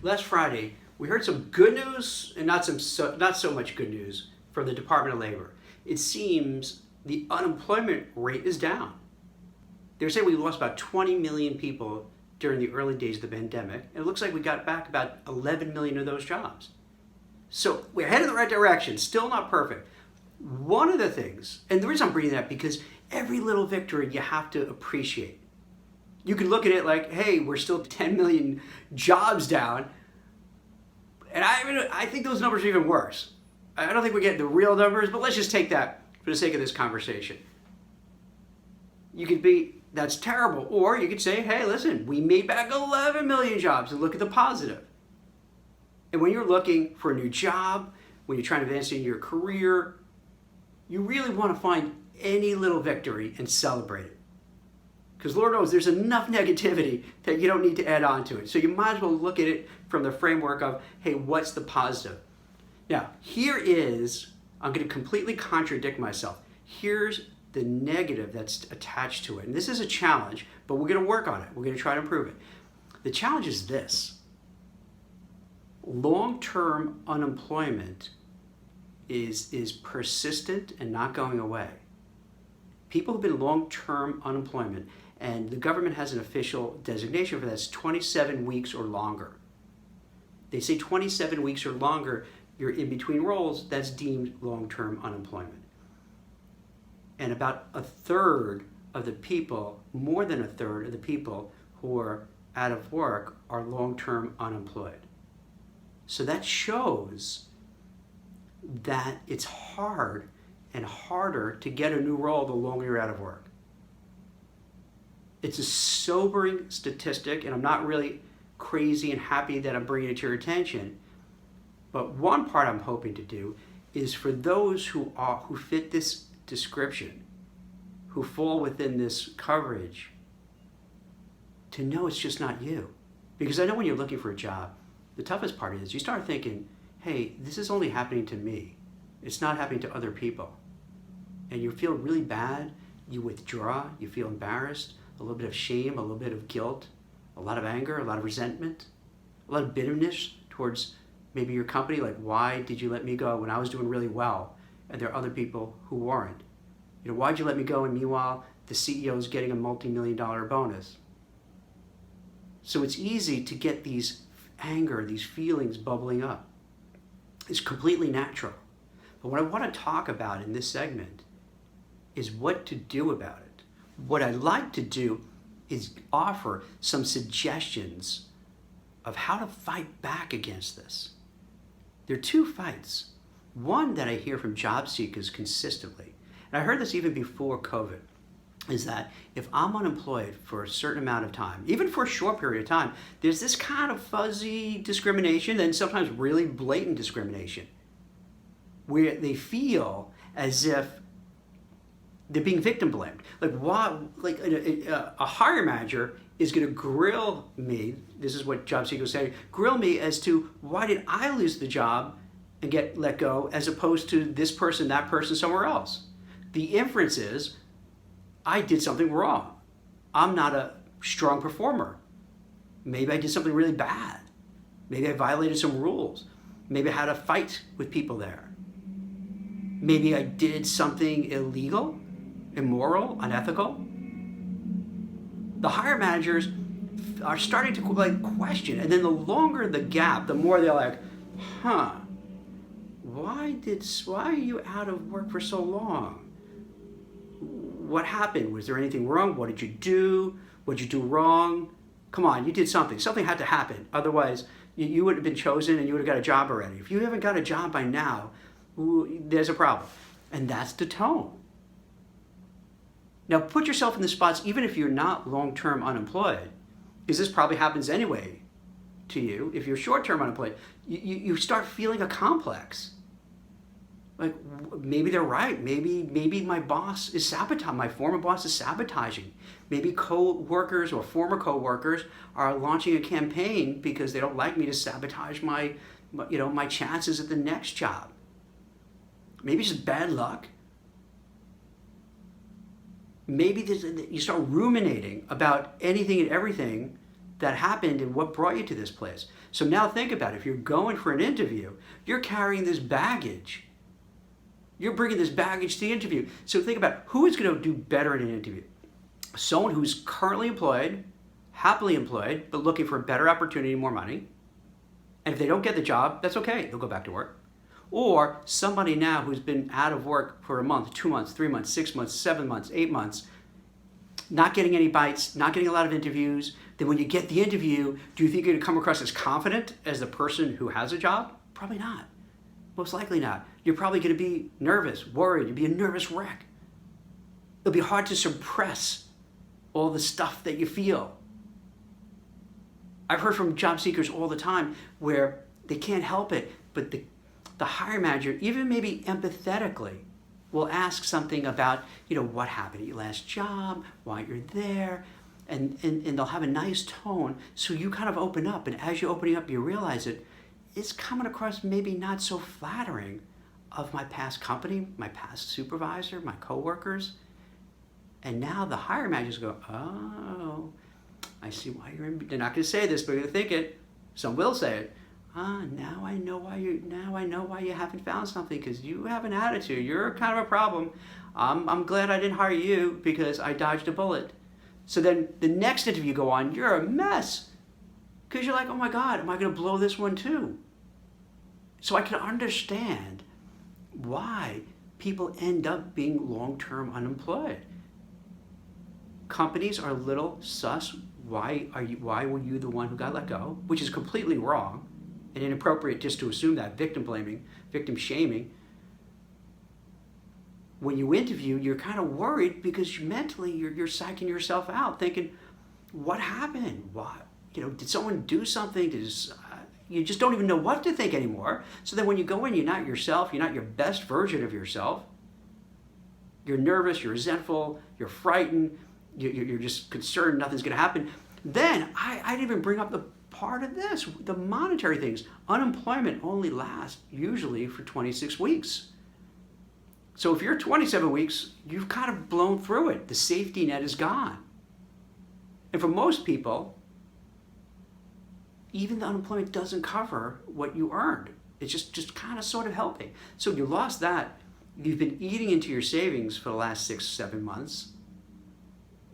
Last Friday, we heard some good news and not so much good news from the Department of Labor. It seems the unemployment rate is down. They're saying we lost about 20 million people during the early days of the pandemic, and it looks like we got back about 11 million of those jobs. So we're headed in the right direction, still not perfect. One of the things, and the reason I'm bringing that up, because every little victory you have to appreciate. You can look at it like, hey, we're still 10 million jobs down, and I think those numbers are even worse. I don't think we're getting the real numbers, but let's just take that for the sake of this conversation. You could be, that's terrible, or you could say, hey, listen, we made back 11 million jobs, and look at the positive. And when you're looking for a new job, when you're trying to advance in your career, you really want to find any little victory and celebrate it. Because Lord knows there's enough negativity that you don't need to add on to it. So you might as well look at it from the framework of, hey, what's the positive? Now, here is, I'm going to completely contradict myself. Here's the negative that's attached to it. And this is a challenge, but we're going to work on it. We're going to try to improve it. The challenge is this. Long-term unemployment is persistent and not going away. People who've been long-term unemployment, and the government has an official designation for that, it's 27 weeks or longer. They say 27 weeks or longer, you're in between roles, that's deemed long-term unemployment. And about a third of the people, more than a third of the people who are out of work are long-term unemployed. So that shows that it's hard and harder to get a new role the longer you're out of work. It's a sobering statistic, and I'm not really crazy and happy that I'm bringing it to your attention. But one part I'm hoping to do is for those who fit this description, who fall within this coverage, to know it's just not you. Because I know when you're looking for a job, the toughest part is you start thinking, hey, this is only happening to me. It's not happening to other people. And you feel really bad, you withdraw, you feel embarrassed, a little bit of shame, a little bit of guilt, a lot of anger, a lot of resentment, a lot of bitterness towards maybe your company, like why did you let me go when I was doing really well and there are other people who weren't? You know, why'd you let me go and meanwhile the CEO is getting a multi-million-dollar bonus? So it's easy to get these anger, these feelings bubbling up. It's completely natural. But what I want to talk about in this segment is what to do about it. What I'd like to do is offer some suggestions of how to fight back against this. There are two fights. One that I hear from job seekers consistently, and I heard this even before COVID, is that if I'm unemployed for a certain amount of time, even for a short period of time, there's this kind of fuzzy discrimination and sometimes really blatant discrimination where they feel as if they're being victim blamed. Like why? Like a hiring manager is going to grill me. This is what job seekers say. Grill me as to why did I lose the job and get let go, as opposed to this person, that person, somewhere else. The inference is I did something wrong. I'm not a strong performer. Maybe I did something really bad. Maybe I violated some rules. Maybe I had a fight with people there. Maybe I did something illegal, immoral, unethical. The hire managers are starting to question, and then the longer the gap, the more they're like, why are you out of work for so long? What happened? Was there anything wrong? What did you do? What did you do wrong? Come on, you did something. Something had to happen. Otherwise, you would have been chosen and you would have got a job already. If you haven't got a job by now, there's a problem. And that's the tone. Now, put yourself in the spots, even if you're not long-term unemployed, because this probably happens anyway to you. If you're short-term unemployed, you start feeling a complex. Like, maybe they're right. Maybe my boss is sabotaging. My former boss is sabotaging. Maybe co-workers or former co-workers are launching a campaign because they don't like me to sabotage my chances at the next job. Maybe it's just bad luck. Maybe you start ruminating about anything and everything that happened and what brought you to this place. So now think about it. If you're going for an interview, you're carrying this baggage. You're bringing this baggage to the interview. So think about who is going to do better in an interview. Someone who's currently employed, happily employed, but looking for a better opportunity, more money. And if they don't get the job, that's okay. They'll go back to work. Or somebody now who's been out of work for a month, 2 months, 3 months, 6 months, 7 months, 8 months, not getting any bites, not getting a lot of interviews. Then when you get the interview, do you think you're going to come across as confident as the person who has a job? Probably not. Most likely not. You're probably going to be nervous, worried. You'll be a nervous wreck. It'll be hard to suppress all the stuff that you feel. I've heard from job seekers all the time where they can't help it, but the hiring manager, even maybe empathetically, will ask something about, what happened at your last job, why you're there, and they'll have a nice tone, so you kind of open up, and as you're opening up, you realize it's coming across maybe not so flattering of my past company, my past supervisor, my coworkers, and now the hiring managers go, oh, I see why you're in. They're not going to say this, but they're going to think it. Some will say it. Now I know why you haven't found something, because you have an attitude. You're kind of a problem. I'm glad I didn't hire you because I dodged a bullet. So then the next interview you go on, you're a mess, because you're like, oh my God, am I going to blow this one too? So I can understand why people end up being long-term unemployed. Companies are a little sus. Why were you the one who got let go? Which is completely wrong and inappropriate just to assume that, victim blaming, victim shaming. When you interview, you're kind of worried because mentally you're psyching yourself out, thinking, what happened? Why? Did someone do something? You just don't even know what to think anymore. So then when you go in, you're not yourself. You're not your best version of yourself. You're nervous. You're resentful. You're frightened. You're just concerned nothing's going to happen. Then I didn't even bring up the part of this, the monetary things. Unemployment only lasts usually for 26 weeks. So if you're 27 weeks, you've kind of blown through it. The safety net is gone. And for most people, even the unemployment doesn't cover what you earned. It's just kind of sort of helping. So you lost that. You've been eating into your savings for the last 6, 7 months.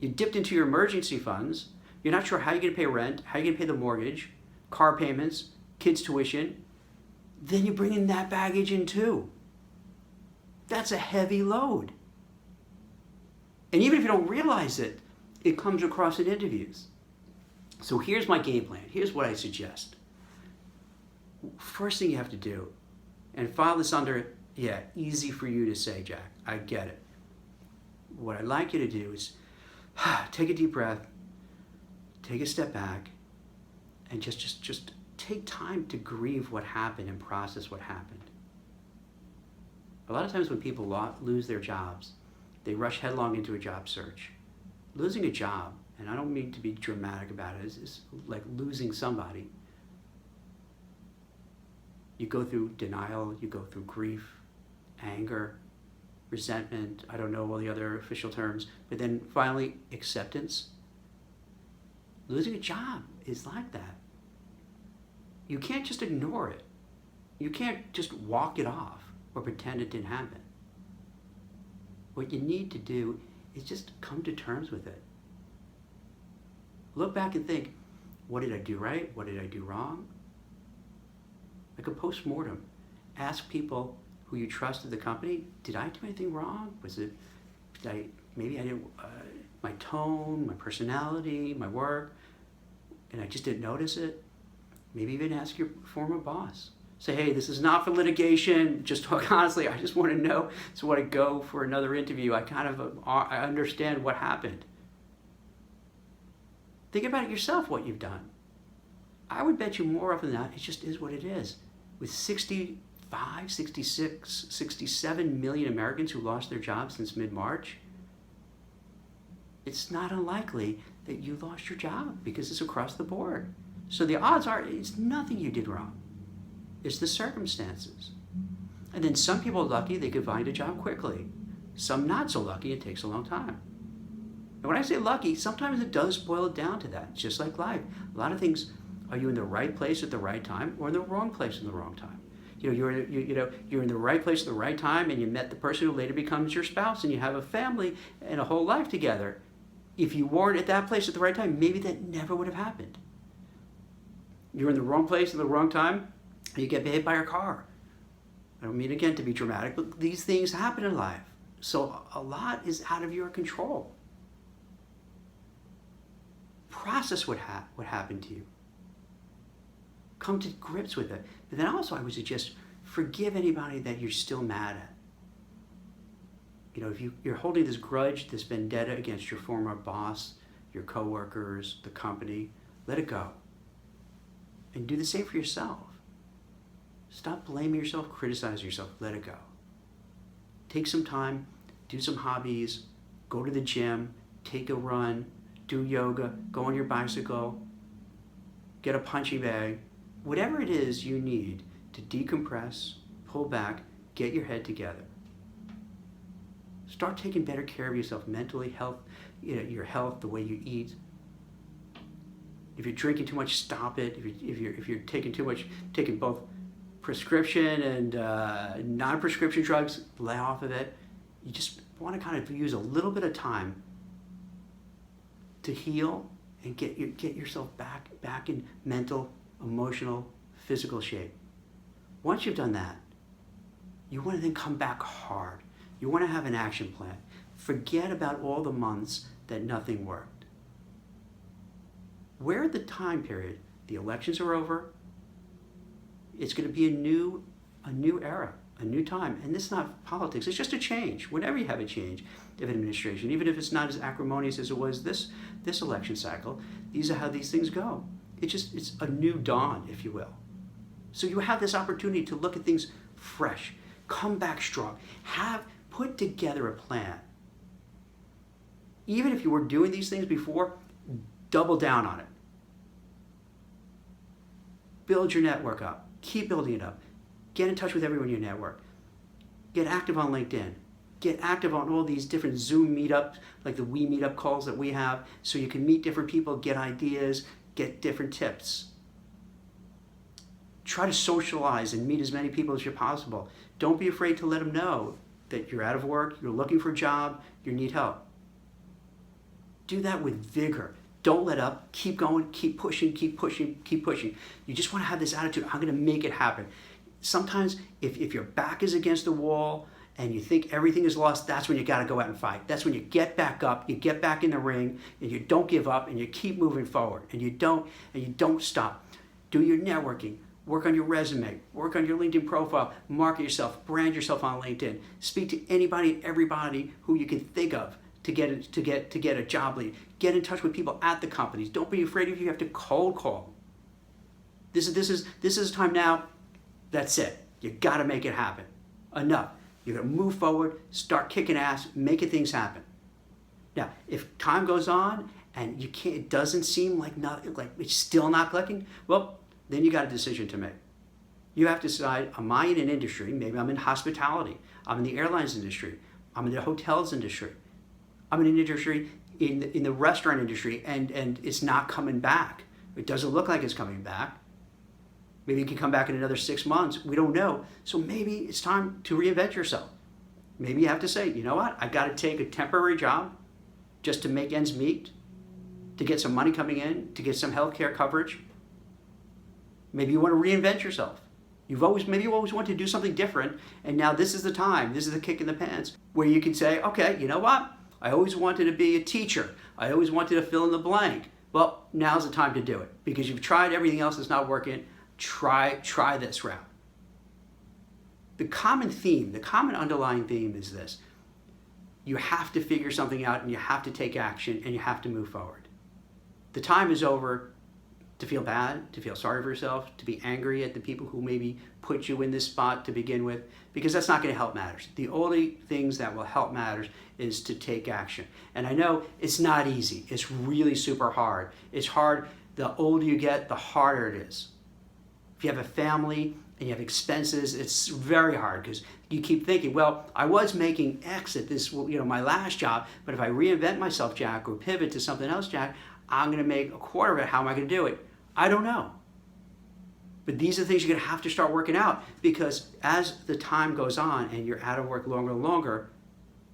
You dipped into your emergency funds. You're not sure how you're going to pay rent, how you're going to pay the mortgage, car payments, kids' tuition. Then you bring in that baggage in too. That's a heavy load. And even if you don't realize it, it comes across in interviews. So here's my game plan. Here's what I suggest. First thing you have to do, and file this under, easy for you to say, Jack, I get it. What I'd like you to do is take a deep breath, take a step back, and just take time to grieve what happened and process what happened. A lot of times when people lose their jobs, they rush headlong into a job search. Losing a job, and I don't mean to be dramatic about it, is like losing somebody. You go through denial, you go through grief, anger, resentment, I don't know all the other official terms, but then finally acceptance. Losing a job is like that. You can't just ignore it. You can't just walk it off or pretend it didn't happen. What you need to do is just come to terms with it. Look back and think, what did I do right? What did I do wrong? Like a post-mortem. Ask people who you trust at the company, did I do anything wrong? Maybe I didn't, my tone, my personality, my work, and I just didn't notice it? Maybe even ask your former boss. Say, hey, this is not for litigation, just talk honestly, I just want to know, so when I go for another interview, I understand what happened. Think about it yourself, what you've done. I would bet you more often than not, it just is what it is. With 65, 66, 67 million Americans who lost their jobs since mid-March, it's not unlikely that you lost your job because it's across the board. So the odds are it's nothing you did wrong. It's the circumstances. And then some people are lucky they could find a job quickly. Some not so lucky, it takes a long time. And when I say lucky, sometimes it does boil it down to that. It's just like life. A lot of things, are you in the right place at the right time or in the wrong place at the wrong time? You're in the right place at the right time, and you met the person who later becomes your spouse, and you have a family and a whole life together. If you weren't at that place at the right time, maybe that never would have happened. You're in the wrong place at the wrong time, and you get hit by a car. I don't mean, again, to be dramatic, but these things happen in life. So a lot is out of your control. Process what happened to you. Come to grips with it. But then also I would suggest forgive anybody that you're still mad at. If you're holding this grudge, this vendetta against your former boss, your coworkers, the company, let it go. And do the same for yourself. Stop blaming yourself, criticize yourself, let it go. Take some time, do some hobbies, go to the gym, take a run, do yoga, go on your bicycle, get a punching bag. Whatever it is you need to decompress, pull back, get your head together. Start taking better care of yourself mentally, your health, the way you eat. If you're drinking too much, stop it. If you're taking too much, taking both prescription and non-prescription drugs, lay off of it. You just want to kind of use a little bit of time to heal and get yourself back in mental, emotional, physical shape. Once you've done that, you want to then come back hard. You want to have an action plan. Forget about all the months that nothing worked. We're at the time period. The elections are over. It's going to be a new era, a new time. And this is not politics. It's just a change. Whenever you have a change of administration, even if it's not as acrimonious as it was this election cycle, these are how these things go. It's a new dawn, if you will. So you have this opportunity to look at things fresh, come back strong, put together a plan. Even if you were doing these things before, double down on it. Build your network up. Keep building it up. Get in touch with everyone in your network. Get active on LinkedIn. Get active on all these different Zoom meetups, like the We Meetup calls that we have, so you can meet different people, get ideas, get different tips. Try to socialize and meet as many people as possible. Don't be afraid to let them know that you're out of work, you're looking for a job, you need help. Do that with vigor. Don't let up. Keep going. Keep pushing. Keep pushing. Keep pushing. You just want to have this attitude. I'm going to make it happen. Sometimes if your back is against the wall and you think everything is lost, that's when you got to go out and fight. That's when you get back up, you get back in the ring, and you don't give up, and you keep moving forward, and you don't stop. Do your networking. Work on your resume. Work on your LinkedIn profile. Market yourself. Brand yourself on LinkedIn. Speak to anybody and everybody who you can think of to get a job lead. Get in touch with people at the companies. Don't be afraid if you have to cold call. This is time now. That's it. You got to make it happen. Enough. You got to move forward. Start kicking ass. Making things happen. Now, if time goes on and it doesn't seem like it's still not clicking. Well, then you got a decision to make. You have to decide: am I in an industry? Maybe I'm in hospitality. I'm in the airlines industry. I'm in the hotels industry. I'm in an industry in the restaurant industry, and it's not coming back. It doesn't look like it's coming back. Maybe it can come back in another 6 months. We don't know. So maybe it's time to reinvent yourself. Maybe you have to say, you know what? I've got to take a temporary job just to make ends meet, to get some money coming in, to get some health care coverage. Maybe you want to reinvent yourself. Maybe you always wanted to do something different, and now this is the time. This is the kick in the pants where you can say, okay, you know what? I always wanted to be a teacher. I always wanted to fill in the blank. Well, now's the time to do it because you've tried everything else that's not working. Try this route. The common underlying theme is this. You have to figure something out, and you have to take action, and you have to move forward. The time is over to feel bad, to feel sorry for yourself, to be angry at the people who maybe put you in this spot to begin with, because that's not going to help matters. The only things that will help matters is to take action. And I know it's not easy. It's really super hard. It's hard. The older you get, the harder it is. If you have a family and you have expenses, it's very hard because you keep thinking, well, I was making X at this, my last job, but if I reinvent myself, Jack, or pivot to something else, Jack, I'm going to make a quarter of it. How am I going to do it? I don't know. But these are the things you're going to have to start working out, because as the time goes on and you're out of work longer and longer,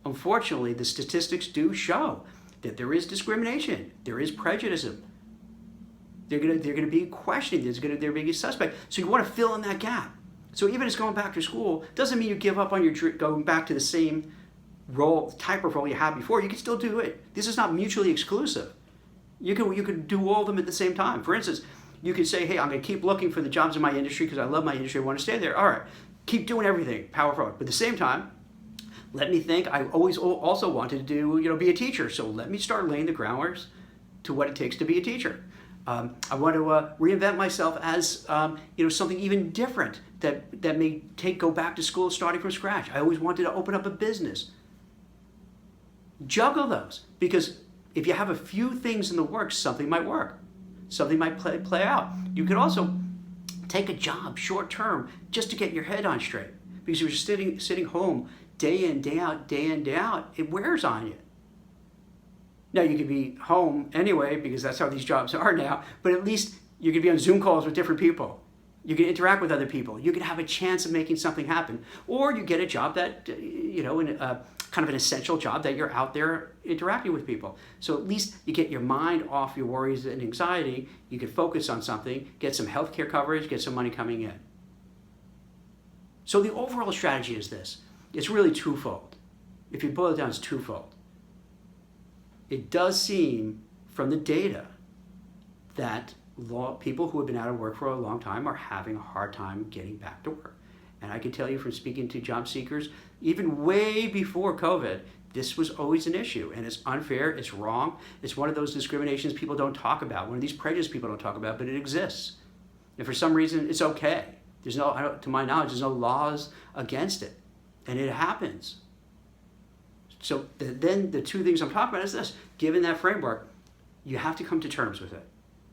unfortunately, the statistics do show that there is discrimination, there is prejudice. They're going to be questioning. They're being a suspect. So you want to fill in that gap. So even as going back to school doesn't mean you give up on your going back to the same type of role you had before. You can still do it. This is not mutually exclusive. You can do all of them at the same time. For instance, you could say, hey, I'm going to keep looking for the jobs in my industry because I love my industry. I want to stay there. All right, keep doing everything, power forward. But at the same time, let me think. I always also wanted to be a teacher. So let me start laying the groundwork to what it takes to be a teacher. I want to reinvent myself as something even different that may go back to school starting from scratch. I always wanted to open up a business. Juggle those, because if you have a few things in the works, something might work. Something might play out. You could also take a job short term just to get your head on straight, because if you're sitting home day in, day out, it wears on you. Now, you could be home anyway, because that's how these jobs are now, but at least you could be on Zoom calls with different people. You can interact with other people. You can have a chance of making something happen. Or you get a job that, kind of an essential job that you're out there interacting with people. So at least you get your mind off your worries and anxiety. You can focus on something, get some healthcare coverage, get some money coming in. So the overall strategy is this. It's really twofold. If you boil it down, it's twofold. It does seem from the data that people who have been out of work for a long time are having a hard time getting back to work. And I can tell you from speaking to job seekers, even way before COVID, this was always an issue. And it's unfair, it's wrong. It's one of those discriminations people don't talk about, one of these prejudices people don't talk about, but it exists. And for some reason, it's okay. To my knowledge, there's no laws against it. And it happens. So then the two things I'm talking about is this. Given that framework, you have to come to terms with it.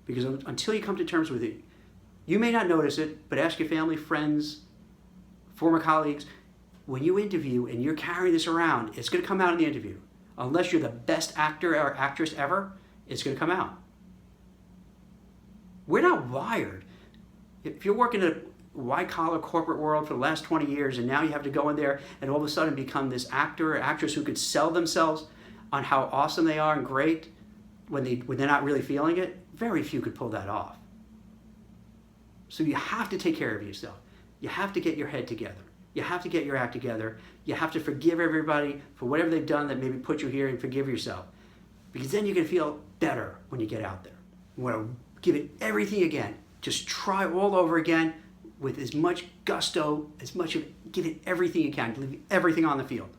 Because until you come to terms with it, you may not notice it, but ask your family, friends, former colleagues. When you interview and you're carrying this around, it's going to come out in the interview. Unless you're the best actor or actress ever, it's going to come out. We're not wired. If you're working in a white-collar corporate world for the last 20 years and now you have to go in there and all of a sudden become this actor or actress who could sell themselves on how awesome they are and great when they're not really feeling it, very few could pull that off. So you have to take care of yourself. You have to get your head together. You have to get your act together. You have to forgive everybody for whatever they've done that maybe put you here, and forgive yourself. Because then you can feel better when you get out there. You want to give it everything again. Just try all over again with as much gusto, give it everything you can, leave everything on the field.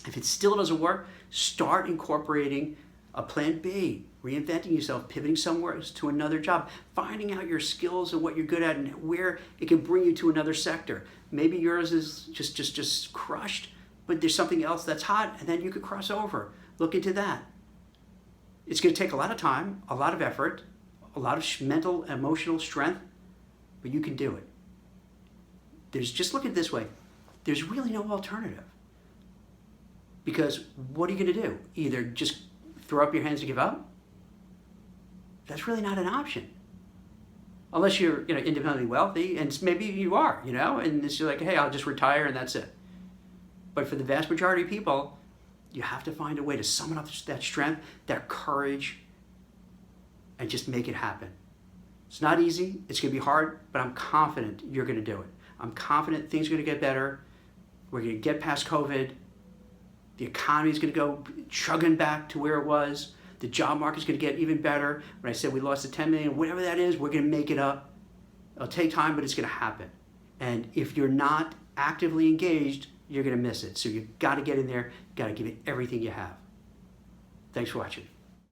If it still doesn't work, start incorporating a plan B, reinventing yourself, pivoting somewhere to another job, finding out your skills and what you're good at and where it can bring you to another sector. Maybe yours is just crushed, but there's something else that's hot, and then you could cross over. Look into that. It's going to take a lot of time, a lot of effort, a lot of mental, emotional strength, but you can do it. Just look at it this way. There's really no alternative. Because what are you going to do? Either just throw up your hands and give up? That's really not an option. Unless you're independently wealthy, and maybe you are, and it's like, hey, I'll just retire and that's it. But for the vast majority of people, you have to find a way to summon up that strength, that courage, and just make it happen. It's not easy, it's going to be hard, but I'm confident you're going to do it. I'm confident things are going to get better. We're going to get past COVID. The economy is going to go chugging back to where it was. The job market is going to get even better. When I said we lost the 10 million, whatever that is, we're going to make it up. It'll take time, but it's going to happen. And if you're not actively engaged, you're going to miss it. So you've got to get in there, got to give it everything you have. Thanks for watching.